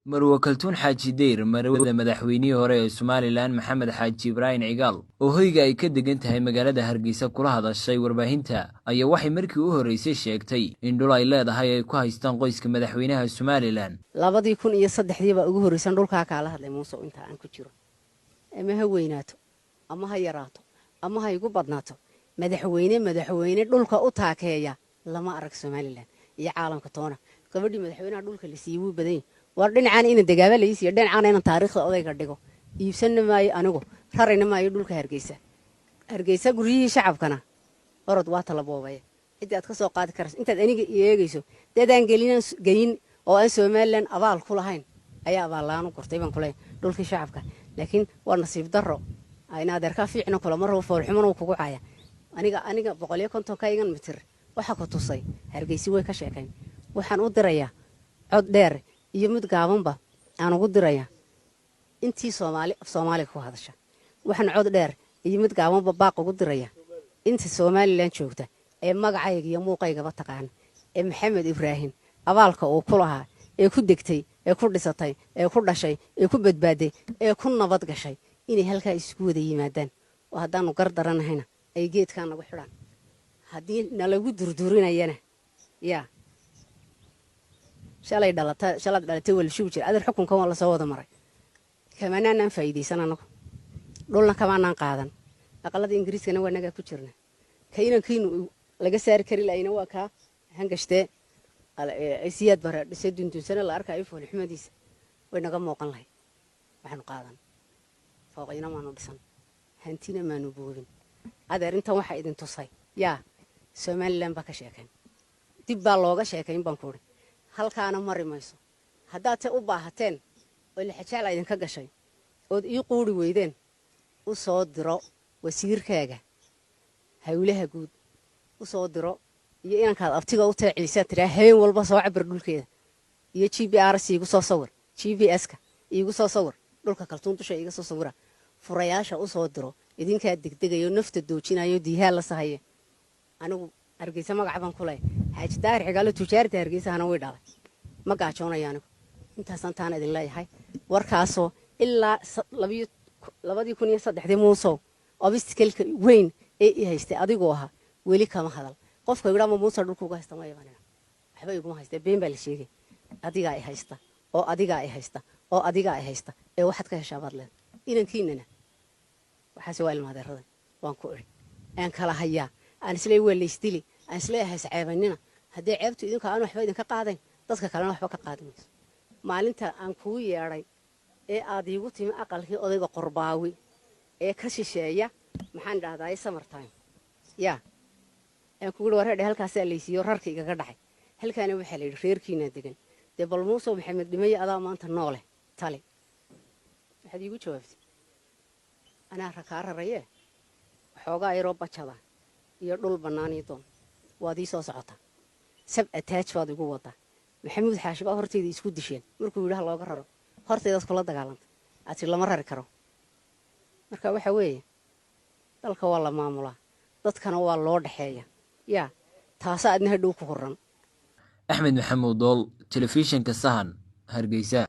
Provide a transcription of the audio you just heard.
marwo kaltuun xaaji deyr marwada madaxweynihii hore ee Somaliland Maxamed Xaaji Ibraahin Cigaal oo hoyga ay ka degan tahay magaalada Hargeysa kula hadashay warbaahinta ayaa waxay markii u horeysay sheegtay in dhul ay leedahay ay ku haystaan qoyska madaxweynaha Somaliland 2003 baa ugu horeysan dhulka kala hadlay Muuse inta aan ku jiro ama ha weynaato ama ha yaraato ama ha igu badnaato madaxweyne dhulka u taakeeya lama arag Somaliland iyo caalamka toona gabadhii madaxweynaha dhulka la siiyay wuu badan war dhinacaan in dagaaba la isiyo dhinacaan in taariikhda odayga dhigo iibsan maayo anigu rarayna maayo dhulka Hargeysa guriyihii shacabkana orod waa talaboobay inta aad ka soo qaadi karayso intaad aniga eegayso dadaan gelin oo aan Somaliland abaal ku lahayn ayaa abaalaan u qortay baan kulay dhulkii shacabka laakiin waa nasiib darro ayna adeerka fiicna kula mar oo fool xumo kugu caya aniga 150 ka igan mitir waxa ku tusay Hargeysa way ka sheekayn waxaan u dirayaa cod dheer iyo mid gaabanba aan ugu diraya intii Soomaali ku hadasha waxaan cod dheer iyo mid gaabanba baaq ugu diraya inta Somaliland joogta ee magacayga iyo muuqaygaba taqaan ee Maxamed Ibraahin abaalka uu ku lahaa ee ku degtay ee ku dhisatay ee ku dhashay ee ku badbaaday ee ku nabad gashay inay halka isku wada yimaadaan oo haddaanu gar daranahayna ay geedkan nagu xidhaan haddii nalagu durdurinayana yaa shalay dhalatay wal shuu jir adar xukunkan waa la soo wada maray kamanaan faa'iideysan anagu dhulna kamanaan qaadan aqalada Ingiriiskana waa naga ku jirna kaynakiinu laga saari kari laayna waa ka hangashte siyaad bara dhisay duntunsana la arkay fool xumadiisa way naga muuqan lahayd waxaan qaadan fooqayna maanu dhisan hantina maanu boobin adeer intan waxa idin tusay yaa Somaliland ba ka sheekayn dib baa looga sheekayn baan ku ori halkaana mari mayso haddaad u baahateen oo la xajaal idin ka gashay oo ii quuri weydeen u soo diro wasiirkaaga hawlaha guud u soo diro iyo inankaad abtiga u taaciyay tiraa habeen walba soo cabir dhulkeeda iyo GPS igu soo sawir GPS-ka igu soo sawir dhulka kaltuun dusha iga soo sawira furayaasha u soo diro idinka degdegayo nafta doojinayo diihaa la sahaye anigu Hargeysa magac baan ku leeyahay Xaaji Daar Cigaal tujaarta Hargeysa ana way dhalay ma gaajoonaya anigu intaas aan idin leeyahay warkaasoo ilaa 2003 Muuse obstacle-ka weyn ee haystay adigoo aha weli kama hadal qofka yiraahdo Muuse dhulku uga haysta ma yaabana waxba iguma haysta been baa la sheegay adiga ay haysta oo adiga ay haysta ee waxaad ka heshaa baad leedahay inankiinana waxa soo ilmaadeerada waan ku iri aan kala hayaa aan isla weeleystili aan isla haysaceebanina hadii ceebtu idinka aan waxba idin ka qaadayn dadka kalena waxba ka qaadmayso maalinta aan ku yeeray ee aad igu timi aqalkii odayga Qorbaawi ee ka shisheeya maxaan dhahdaa summer time yaa aan ku wareer halkaas la isiyo rarkayga ka dhacay halkaana waxa la yiri reerkiina degan de bal Muuse Maxamed dhimay adaa maanta noole tali waxaad igu jawaabtay ana rakaararaye xoogaa ay roob bajada iyo dhul banaani doon waadii soo socota sab attach baad ugu wada Maxamed Xaashi baa horteeda isku disheen markuu yiraahdo looga raro horteeda kula dagaalanta aad lama rari karo marka waxa weeye dalka waa la maamulaa dadkana waa loo dhaxeeya yaa taas aadna hadhow ku horan Axmed Maxamuud Dool telefishinka Sahan Hargeysa.